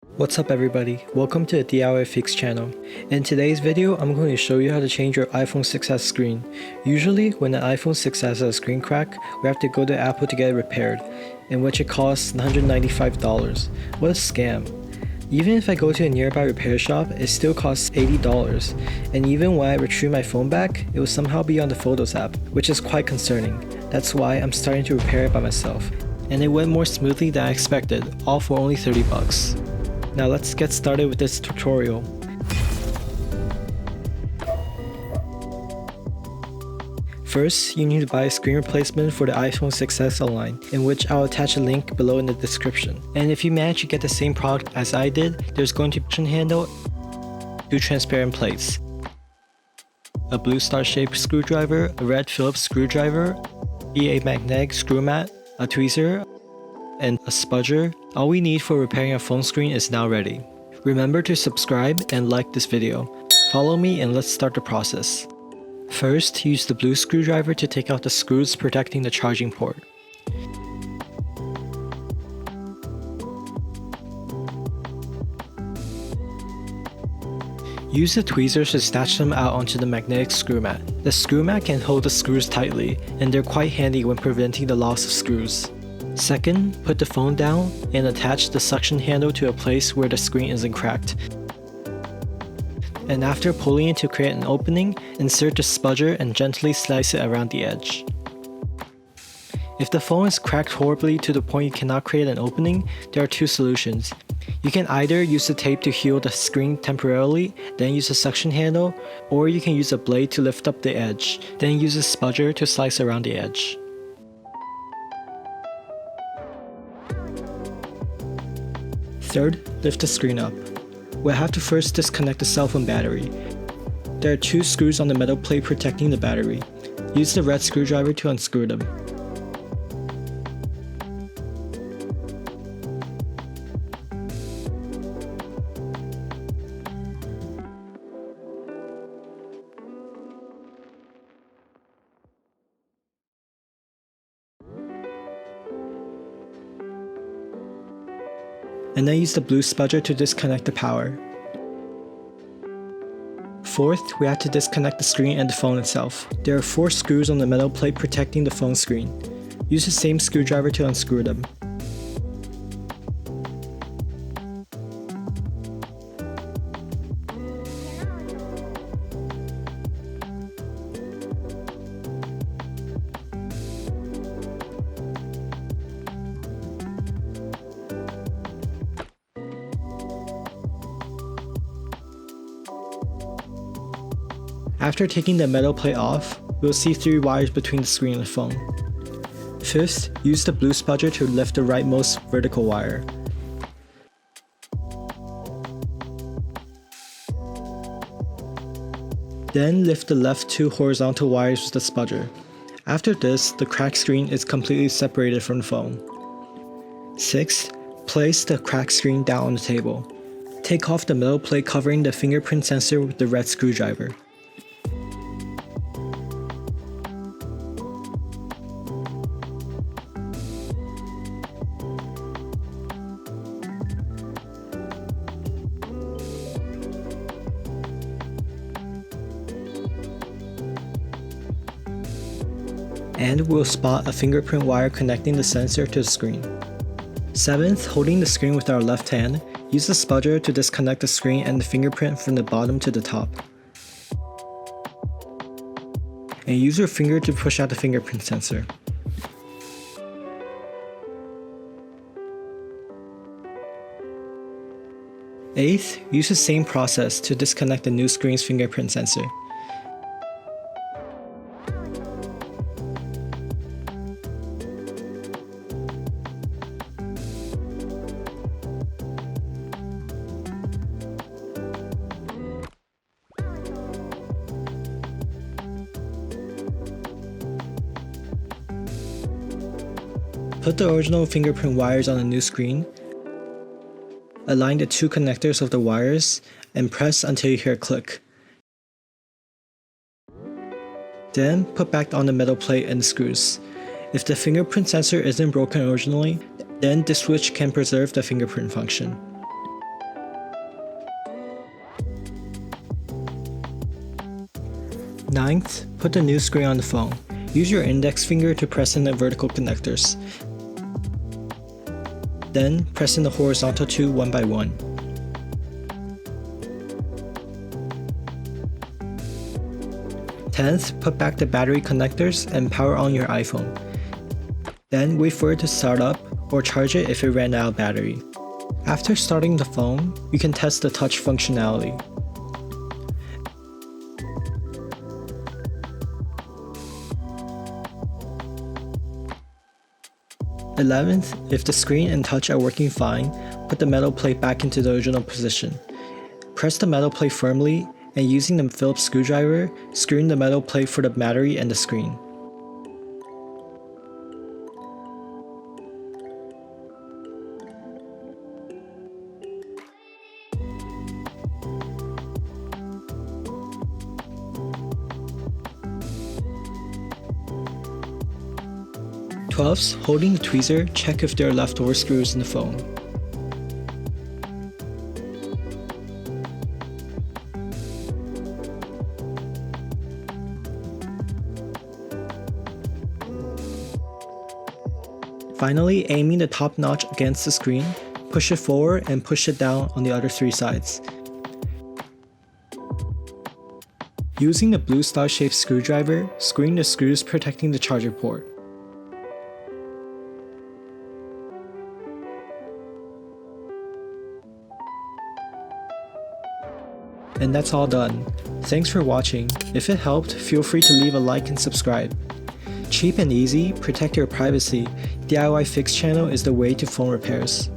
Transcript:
What's up everybody, welcome to the DIY Fix channel. In today's video, I'm going to show you how to change your iPhone 6s screen. Usually, when an iPhone 6s has a screen crack, we have to go to Apple to get it repaired, in which it costs $195. What a scam. Even if I go to a nearby repair shop, it still costs $80, and even when I retrieve my phone back, it will somehow be on the Photos app, which is quite concerning. That's why I'm starting to repair it by myself. And it went more smoothly than I expected, all for only $30. Now let's get started with this tutorial. First, you need to buy a screen replacement for the iPhone 6s online, in which I'll attach a link below in the description. And if you manage to get the same product as I did, there's going to be a function handle, 2 transparent plates, a blue star-shaped screwdriver, a red Phillips screwdriver, a magnetic screw mat, a tweezer, and a spudger. All we need for repairing a phone screen is now ready. Remember to subscribe and like this video. Follow me and let's start the process. First, use the blue screwdriver to take out the screws protecting the charging port. Use the tweezers to snatch them out onto the magnetic screw mat. The screw mat can hold the screws tightly, and they're quite handy when preventing the loss of screws. Second, put the phone down and attach the suction handle to a place where the screen isn't cracked. And after pulling it to create an opening, insert the spudger and gently slice it around the edge. If the phone is cracked horribly to the point you cannot create an opening, there are two solutions. You can either use the tape to heal the screen temporarily, then use a suction handle, or you can use a blade to lift up the edge, then use a spudger to slice around the edge. Third, lift the screen up. We'll have to first disconnect the cell phone battery. There are 2 screws on the metal plate protecting the battery. Use the red screwdriver to unscrew them. And then use the blue spudger to disconnect the power. Fourth, we have to disconnect the screen and the phone itself. There are 4 screws on the metal plate protecting the phone screen. Use the same screwdriver to unscrew them. After taking the metal plate off, we'll see 3 wires between the screen and the phone. Fifth, use the blue spudger to lift the rightmost vertical wire. Then lift the left 2 horizontal wires with the spudger. After this, the cracked screen is completely separated from the phone. Sixth, place the cracked screen down on the table. Take off the metal plate covering the fingerprint sensor with the red screwdriver. And we'll spot a fingerprint wire connecting the sensor to the screen. Seventh, holding the screen with our left hand, use the spudger to disconnect the screen and the fingerprint from the bottom to the top. And use your finger to push out the fingerprint sensor. Eighth, use the same process to disconnect the new screen's fingerprint sensor. Put the original fingerprint wires on the new screen, align the 2 connectors of the wires, and press until you hear a click. Then put back on the metal plate and the screws. If the fingerprint sensor isn't broken originally, then this switch can preserve the fingerprint function. Ninth, put the new screen on the phone. Use your index finger to press in the vertical connectors. Then, press in the horizontal two one by one. Tenth, put back the battery connectors and power on your iPhone. Then wait for it to start up or charge it if it ran out of battery. After starting the phone, you can test the touch functionality. Eleventh, if the screen and touch are working fine, put the metal plate back into the original position. Press the metal plate firmly and using the Phillips screwdriver, screw in the metal plate for the battery and the screen. Twelfth, holding the tweezer, check if there are leftover screws in the phone. Finally, aiming the top notch against the screen, push it forward and push it down on the other three sides. Using the blue star-shaped screwdriver, screw in the screws protecting the charger port. And that's all done. Thanks for watching. If it helped, feel free to leave a like and subscribe. Cheap and easy, protect your privacy, DIY Fix channel is the way to phone repairs.